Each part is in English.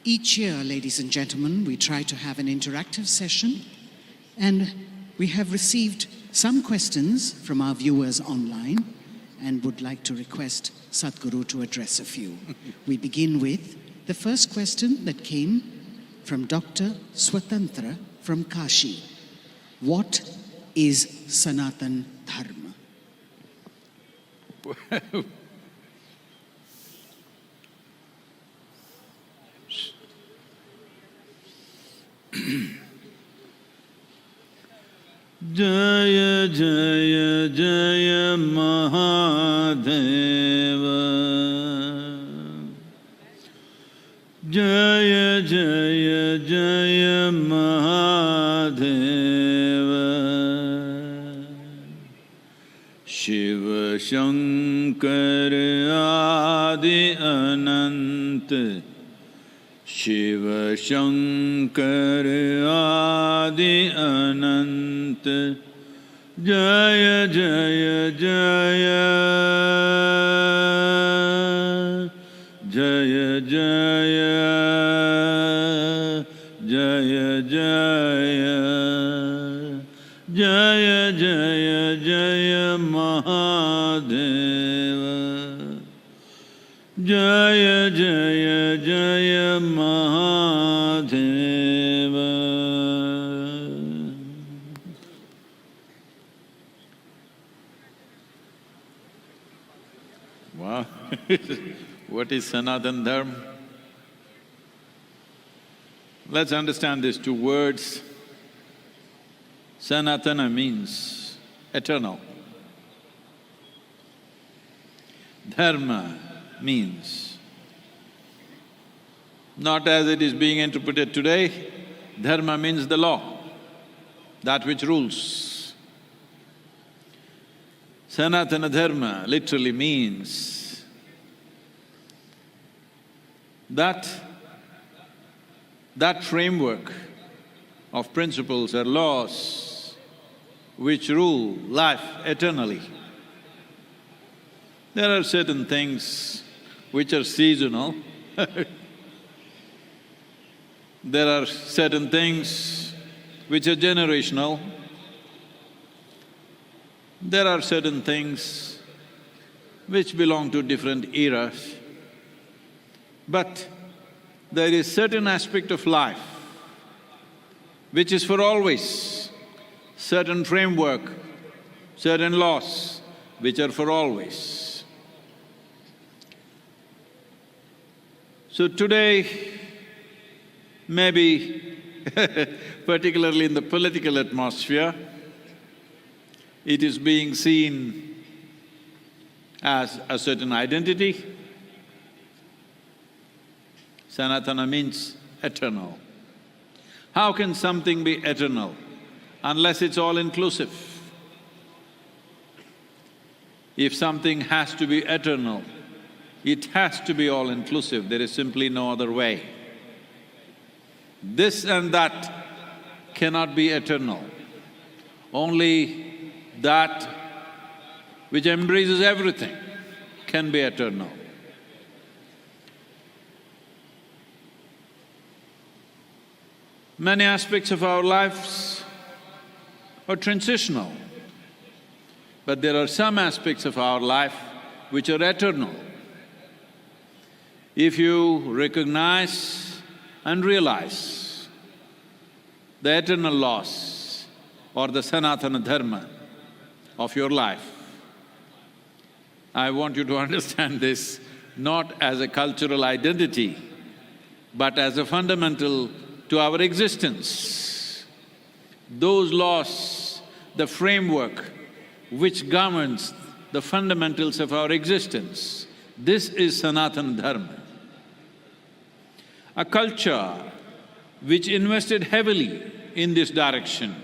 Each year, ladies and gentlemen, we try to have an interactive session, and we have received some questions from our viewers online and would like to request Sadhguru to address a few. We begin with the first question that came from Dr. Swatantra from Kashi. What is Sanatana Dharma? Jaya Jaya Jaya Mahadeva, Jaya Jaya Jaya Mahadeva, Shiva Shankara Adi Ananta, Shiva Shankara Adi Ananta, Jaya Jaya Jaya, Jaya Jaya, Jaya Jaya, Jaya Jaya Jaya Mahadeva, Jaya Jaya Jaya Mahadeva. Wow! What is Sanatana Dharma? Let's understand these two words. Sanatana means eternal. Dharma means, not as it is being interpreted today, dharma means the law, that which rules. Sanatana Dharma literally means that framework of principles or laws which rule life eternally. There are certain things which are seasonal. There are certain things which are generational. There are certain things which belong to different eras. But there is certain aspect of life which is for always, certain framework, certain laws which are for always. So today, maybe particularly in the political atmosphere, it is being seen as a certain identity. Sanatana means eternal. How can something be eternal unless it's all-inclusive? If something has to be eternal, it has to be all-inclusive, there is simply no other way. This and that cannot be eternal. Only that which embraces everything can be eternal. Many aspects of our lives are transitional, but there are some aspects of our life which are eternal. If you recognize and realize the eternal laws or the Sanatana Dharma of your life, I want you to understand this not as a cultural identity, but as a fundamental to our existence. Those laws, the framework which governs the fundamentals of our existence, this is Sanatana Dharma. A culture which invested heavily in this direction,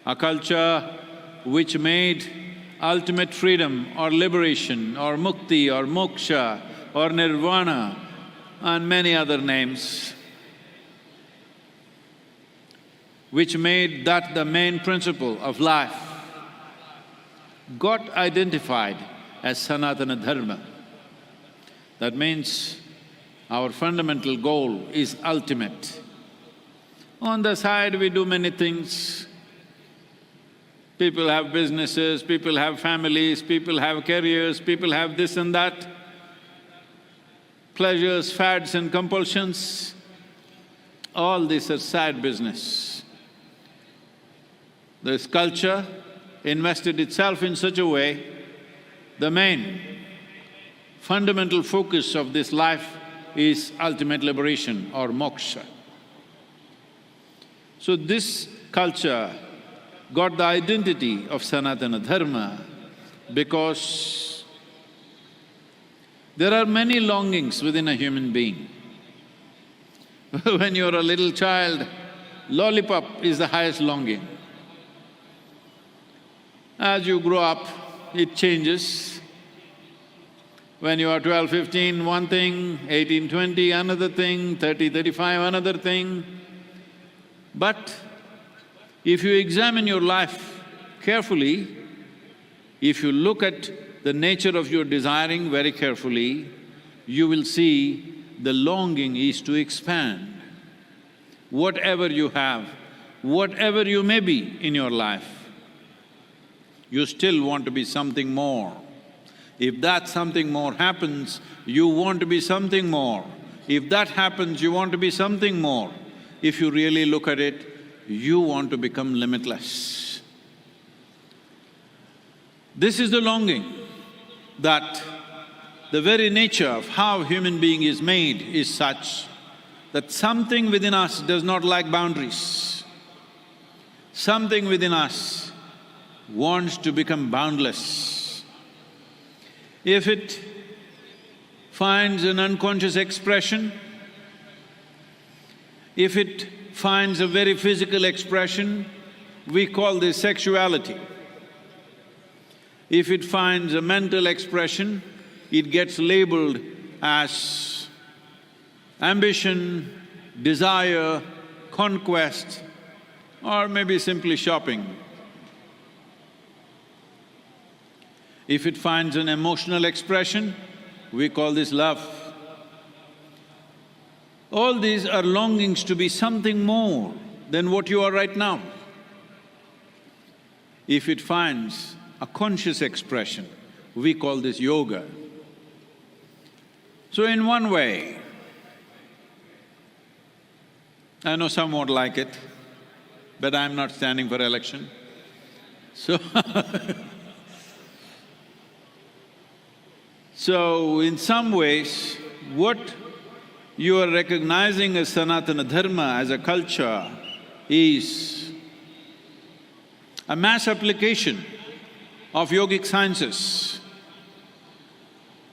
a culture which made ultimate freedom or liberation or mukti or moksha or nirvana and many other names, which made that the main principle of life, got identified as Sanatana Dharma. That means Our fundamental goal is ultimate. On the side, we do many things. People have businesses, people have families, people have careers, people have this and that, pleasures, fads and compulsions. All these are side business. This culture invested itself in such a way, the main fundamental focus of this life is ultimate liberation or moksha. So this culture got the identity of Sanatana Dharma because there are many longings within a human being. When you're a little child, lollipop is the highest longing. As you grow up, it changes. When you are 12, 15, one thing, 18, 20, another thing, 30, 35, another thing. But if you examine your life carefully, if you look at the nature of your desiring very carefully, you will see the longing is to expand. Whatever you have, whatever you may be in your life, you still want to be something more. If that something more happens, you want to be something more. If that happens, you want to be something more. If you really look at it, you want to become limitless. This is the longing that the very nature of how human being is made is such that something within us does not like boundaries. Something within us wants to become boundless. If it finds an unconscious expression, if it finds a very physical expression, we call this sexuality. If it finds a mental expression, it gets labeled as ambition, desire, conquest, or maybe simply shopping. If it finds an emotional expression, we call this love. All these are longings to be something more than what you are right now. If it finds a conscious expression, we call this yoga. So in one way, I know some won't like it, but I'm not standing for election. So so in some ways, what you are recognizing as Sanatana Dharma, as a culture, is a mass application of yogic sciences.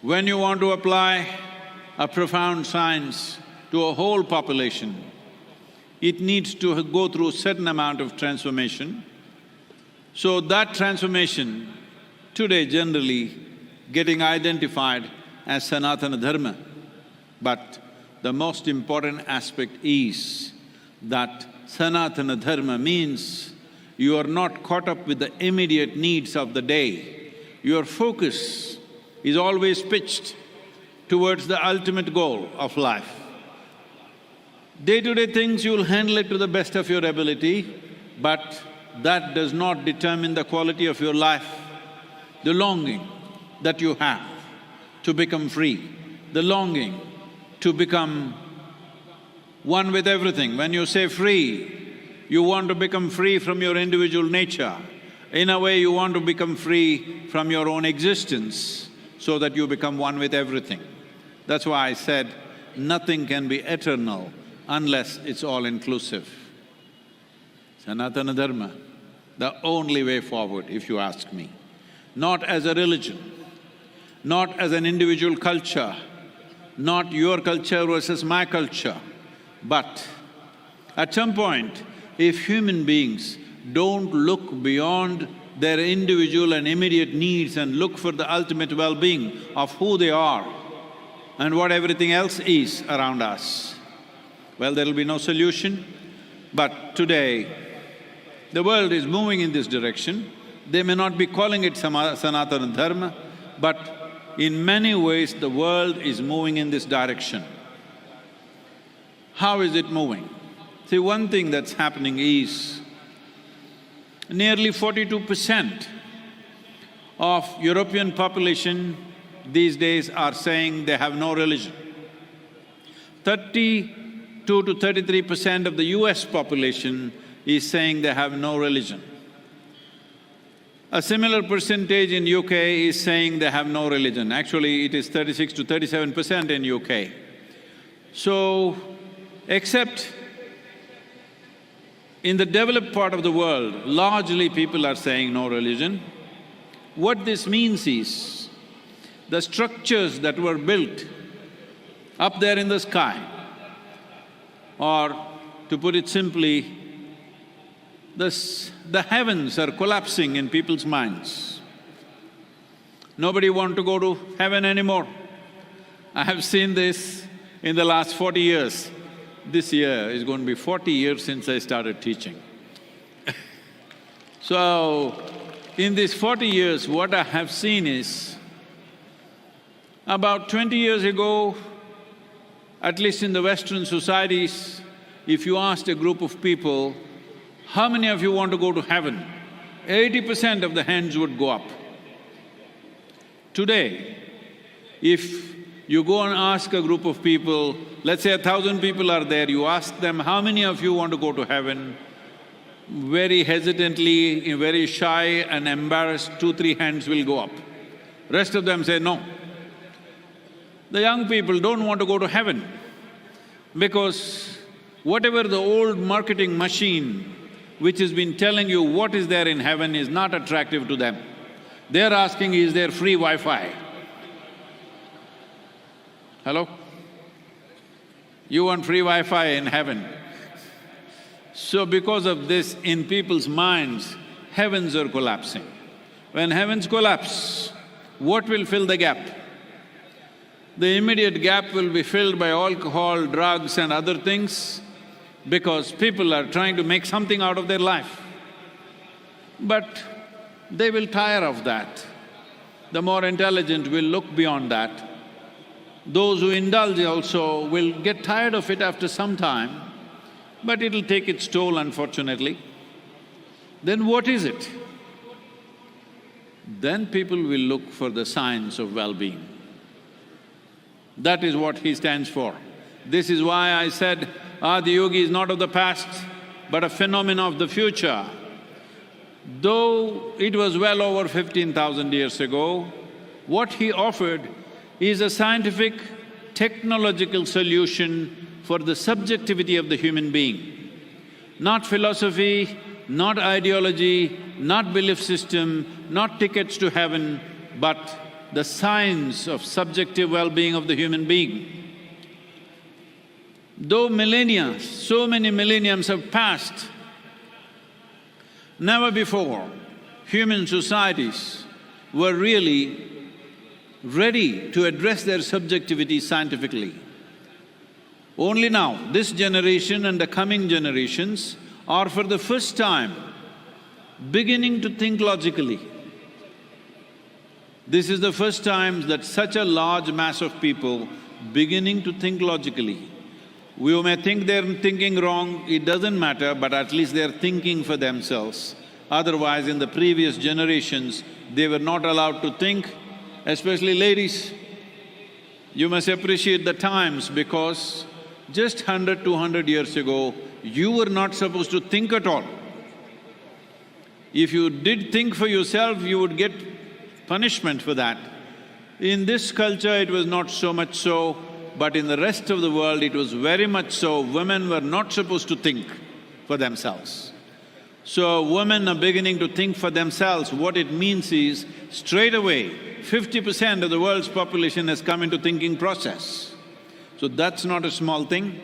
When you want to apply a profound science to a whole population, it needs to go through a certain amount of transformation. So that transformation, today generally getting identified as Sanatana Dharma. But the most important aspect is that Sanatana Dharma means you are not caught up with the immediate needs of the day. Your focus is always pitched towards the ultimate goal of life. Day-to-day things you'll handle it to the best of your ability, but that does not determine the quality of your life. The longing that you have to become free, the longing to become one with everything. When you say free, you want to become free from your individual nature. In a way, you want to become free from your own existence so that you become one with everything. That's why I said, nothing can be eternal unless it's all-inclusive. Sanatana Dharma, the only way forward, if you ask me. Not as a religion, not as an individual culture, not your culture versus my culture, but at some point, if human beings don't look beyond their individual and immediate needs and look for the ultimate well-being of who they are and what everything else is around us, well, there'll be no solution. But today, the world is moving in this direction. They may not be calling it Sanatana Dharma, but in many ways the world is moving in this direction. How is it moving? See, one thing that's happening is nearly 42% of European population these days are saying they have no religion. 32 to 33% of the US population is saying they have no religion. A similar percentage in UK is saying they have no religion. Actually, it is 36 to 37% in UK. So, except in the developed part of the world, largely people are saying no religion. What this means is, the structures that were built up there in the sky, or to put it simply, the heavens are collapsing in people's minds. Nobody want to go to heaven anymore. I have seen this in the last 40 years. This year is going to be 40 years since I started teaching. So, in these 40 years, what I have seen is, about 20 years ago, at least in the Western societies, if you asked a group of people, how many of you want to go to heaven? 80% of the hands would go up. Today, if you go and ask a group of people, let's say 1,000 people are there, you ask them, how many of you want to go to heaven? Very hesitantly, very shy and embarrassed, 2-3 hands will go up. Rest of them say no. The young people don't want to go to heaven because whatever the old marketing machine which has been telling you what is there in heaven is not attractive to them. They're asking, is there free Wi-Fi? Hello? You want free Wi-Fi in heaven? So because of this, in people's minds, heavens are collapsing. When heavens collapse, what will fill the gap? The immediate gap will be filled by alcohol, drugs and other things, because people are trying to make something out of their life. But they will tire of that. The more intelligent will look beyond that. Those who indulge also will get tired of it after some time, but it'll take its toll, unfortunately. Then what is it? Then people will look for the science of well-being. That is what he stands for. This is why I said Adiyogi is not of the past, but a phenomenon of the future. Though it was well over 15,000 years ago, what he offered is a scientific, technological solution for the subjectivity of the human being. Not philosophy, not ideology, not belief system, not tickets to heaven, but the science of subjective well-being of the human being. Though millennia, so many millenniums have passed, never before human societies were really ready to address their subjectivity scientifically. Only now, this generation and the coming generations are for the first time beginning to think logically. This is the first time that such a large mass of people beginning to think logically. We may think they're thinking wrong, it doesn't matter, but at least they're thinking for themselves. Otherwise, in the previous generations, they were not allowed to think, especially ladies. You must appreciate the times because just 100, 200 years ago, you were not supposed to think at all. If you did think for yourself, you would get punishment for that. In this culture, it was not so much so, but in the rest of the world, it was very much so. Women were not supposed to think for themselves. So, women are beginning to think for themselves. What it means is, straight away, 50% of the world's population has come into thinking process. So that's not a small thing.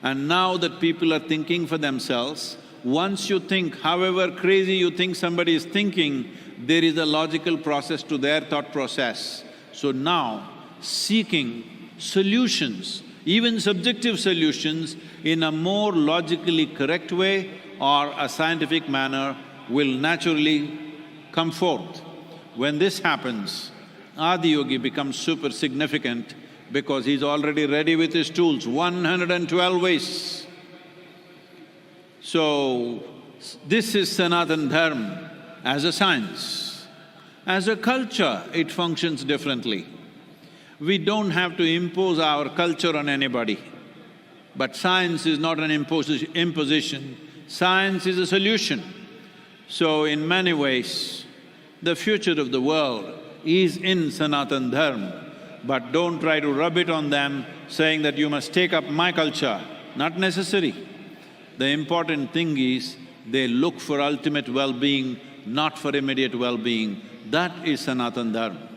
And now that people are thinking for themselves, once you think, however crazy you think somebody is thinking, there is a logical process to their thought process. So now, seeking solutions, even subjective solutions, in a more logically correct way or a scientific manner will naturally come forth. When this happens, Adiyogi becomes super significant because he's already ready with his tools, 112 ways. So, this is Sanatana Dharma as a science. As a culture, it functions differently. We don't have to impose our culture on anybody. But science is not an imposition, science is a solution. So in many ways, the future of the world is in Sanatana Dharma, but don't try to rub it on them saying that you must take up my culture. Not necessary. The important thing is they look for ultimate well-being, not for immediate well-being. That is Sanatana Dharma.